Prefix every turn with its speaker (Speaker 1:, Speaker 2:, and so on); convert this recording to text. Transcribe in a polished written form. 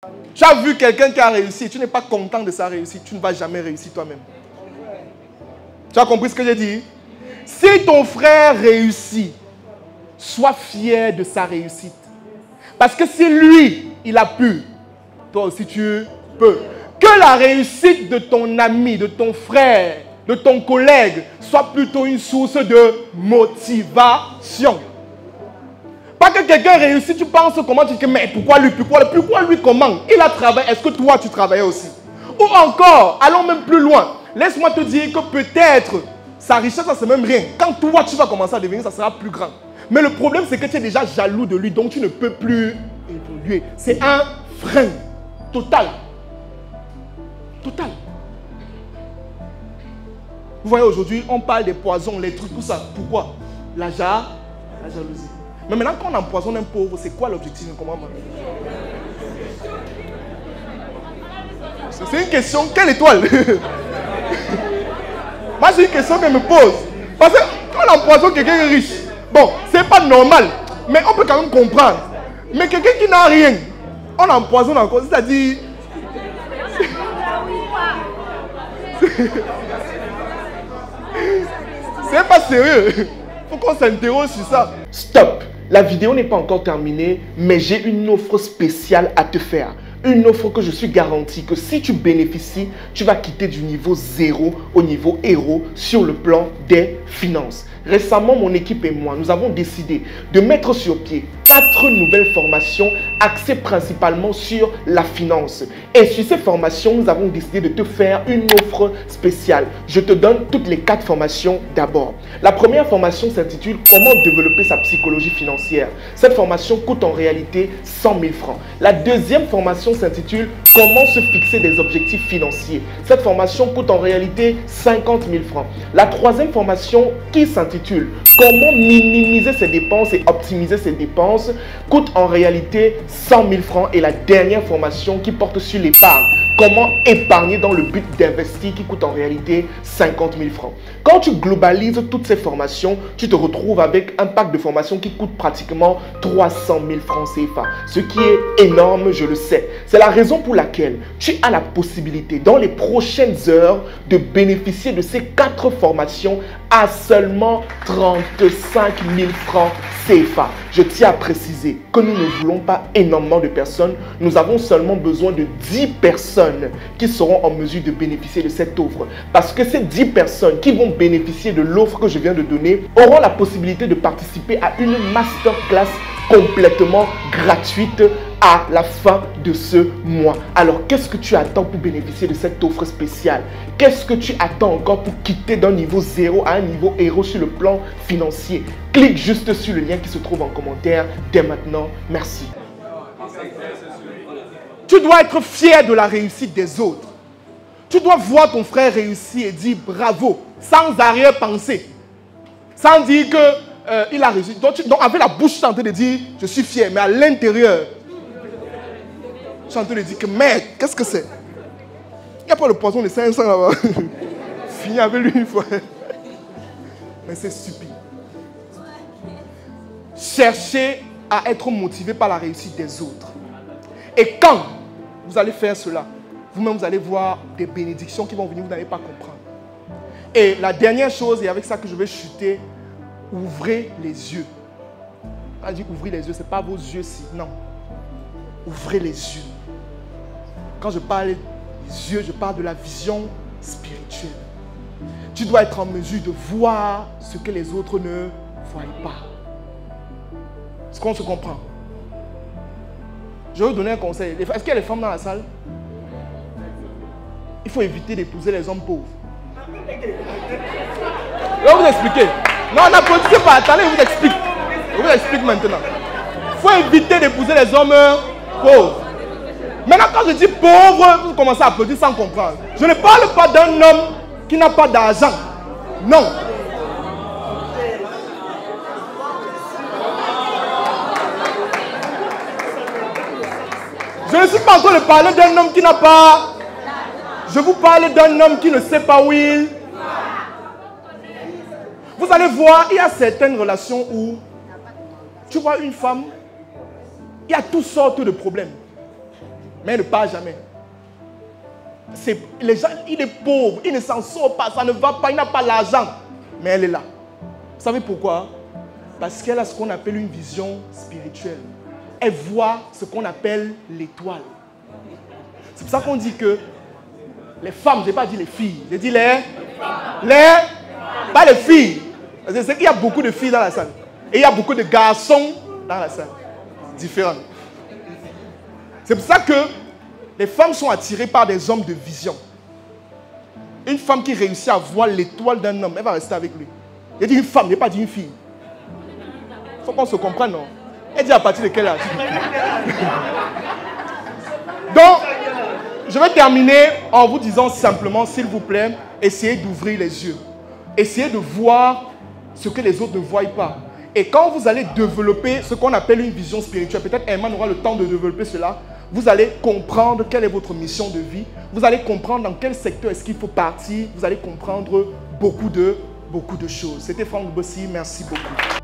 Speaker 1: Tu as vu quelqu'un qui a réussi, tu n'es pas content de sa réussite, tu ne vas jamais réussir toi-même. Tu as compris ce que j'ai dit? Si ton frère réussit, sois fier de sa réussite. Parce que si lui, il a pu, toi aussi tu peux. Que la réussite de ton ami, de ton frère, de ton collègue soit plutôt une source de motivation. Pas que quelqu'un réussit, tu penses comment, tu dis mais pourquoi lui comment? Il a travaillé, est-ce que toi tu travaillais aussi? Ou encore, allons même plus loin. Laisse-moi te dire que peut-être sa richesse, ça c'est même rien. Quand toi tu vas commencer à devenir, ça sera plus grand. Mais le problème c'est que tu es déjà jaloux de lui, donc tu ne peux plus évoluer. C'est un frein total. Total. Vous voyez, aujourd'hui, on parle des poisons, les trucs, tout ça. Pourquoi? La jalousie. Mais maintenant, quand on empoisonne un pauvre, c'est quoi l'objectif? C'est une question, quelle étoile? Moi, c'est une question qu'elle me pose. Parce que quand on empoisonne quelqu'un de riche, bon, c'est pas normal, mais on peut quand même comprendre. Mais quelqu'un qui n'a rien, on empoisonne encore, c'est-à-dire... C'est pas sérieux. Il faut qu'on s'interroge sur ça. Stop. La vidéo n'est pas encore terminée, mais j'ai une offre spéciale à te faire. Une offre que je suis garanti que si tu bénéficies, tu vas quitter du niveau 0 au niveau héros sur le plan des finances. Récemment, mon équipe et moi, nous avons décidé de mettre sur pied 4 nouvelles formations axées principalement sur la finance. Et sur ces formations, nous avons décidé de te faire une offre spéciale. Je te donne toutes les 4 formations d'abord. La première formation s'intitule « Comment développer sa psychologie financière ». Cette formation coûte en réalité 100 000 francs. La deuxième formation s'intitule « Comment se fixer des objectifs financiers ». Cette formation coûte en réalité 50 000 francs. La troisième formation qui s'intitule « Comment minimiser ses dépenses et optimiser ses dépenses » coûte en réalité 100 000 francs. Et la dernière formation qui porte sur l'épargne, comment épargner dans le but d'investir, qui coûte en réalité 50 000 francs. Quand tu globalises toutes ces formations, tu te retrouves avec un pack de formations qui coûte pratiquement 300 000 francs CFA. Ce qui est énorme, je le sais. C'est la raison pour laquelle tu as la possibilité dans les prochaines heures de bénéficier de ces 4 formations à seulement 35 000 francs CFA. Je tiens à préciser que nous ne voulons pas énormément de personnes. Nous avons seulement besoin de 10 personnes qui seront en mesure de bénéficier de cette offre. Parce que ces 10 personnes qui vont bénéficier de l'offre que je viens de donner auront la possibilité de participer à une masterclass complètement gratuite à la fin de ce mois. Alors, qu'est-ce que tu attends pour bénéficier de cette offre spéciale? Qu'est-ce que tu attends encore pour quitter d'un niveau 0 à un niveau héros sur le plan financier? Clique juste sur le lien qui se trouve en commentaire dès maintenant. Merci. Tu dois être fier de la réussite des autres. Tu dois voir ton frère réussir et dire bravo, sans arrière-pensée. Sans dire qu'il a réussi. Donc, avec la bouche, tu es en train de dire je suis fier, mais à l'intérieur, je suis en train de dire que merde, qu'est-ce que c'est? Il n'y a pas le poisson de 500 là-bas. Fini avec lui une fois. Mais c'est stupide. Cherchez à être motivé par la réussite des autres. Et quand vous allez faire cela, vous-même vous allez voir des bénédictions qui vont venir, vous n'allez pas comprendre. Et la dernière chose, et avec ça que je vais chuter, ouvrez les yeux. Quand je dis ouvrez les yeux, ce n'est pas vos yeux-ci, non. Ouvrez les yeux. Quand je parle des yeux, je parle de la vision spirituelle. Tu dois être en mesure de voir ce que les autres ne voient pas. Est-ce qu'on se comprend? Je vais vous donner un conseil. Est-ce qu'il y a des femmes dans la salle? Il faut éviter d'épouser les hommes pauvres. Je vais vous expliquer. Non, n'applaudissez pas. Attendez, je vous explique. Je vous explique maintenant. Il faut éviter d'épouser les hommes pauvres. Maintenant, quand je dis pauvre, vous commencez à applaudir sans comprendre. Je ne parle pas d'un homme qui n'a pas d'argent. Non. Je ne suis pas en train de parler d'un homme qui n'a pas... Je vous parle d'un homme qui ne sait pas où il... Vous allez voir, il y a certaines relations où tu vois une femme, il y a toutes sortes de problèmes. mais elle ne part jamais. Les gens, il est pauvre, il ne s'en sort pas, ça ne va pas, il n'a pas l'argent. Mais elle est là. Vous savez pourquoi? Parce qu'elle a ce qu'on appelle une vision spirituelle. Elle voit ce qu'on appelle l'étoile. C'est pour ça qu'on dit que les femmes, je n'ai pas dit les filles, j'ai dit pas les filles. C'est qu'il y a beaucoup de filles dans la salle. Et il y a beaucoup de garçons dans la salle. Différents. C'est pour ça que les femmes sont attirées par des hommes de vision. Une femme qui réussit à voir l'étoile d'un homme, elle va rester avec lui. J'ai dit une femme, je n'ai pas dit une fille. Il faut qu'on se comprenne, non? Elle dit à partir de quel âge? Donc, je vais terminer en vous disant simplement, s'il vous plaît, essayez d'ouvrir les yeux. Essayez de voir ce que les autres ne voient pas. Et quand vous allez développer ce qu'on appelle une vision spirituelle, peut-être Herman aura le temps de développer cela, vous allez comprendre quelle est votre mission de vie, vous allez comprendre dans quel secteur est-ce qu'il faut partir, vous allez comprendre beaucoup de choses. C'était Franck Bossi, merci beaucoup.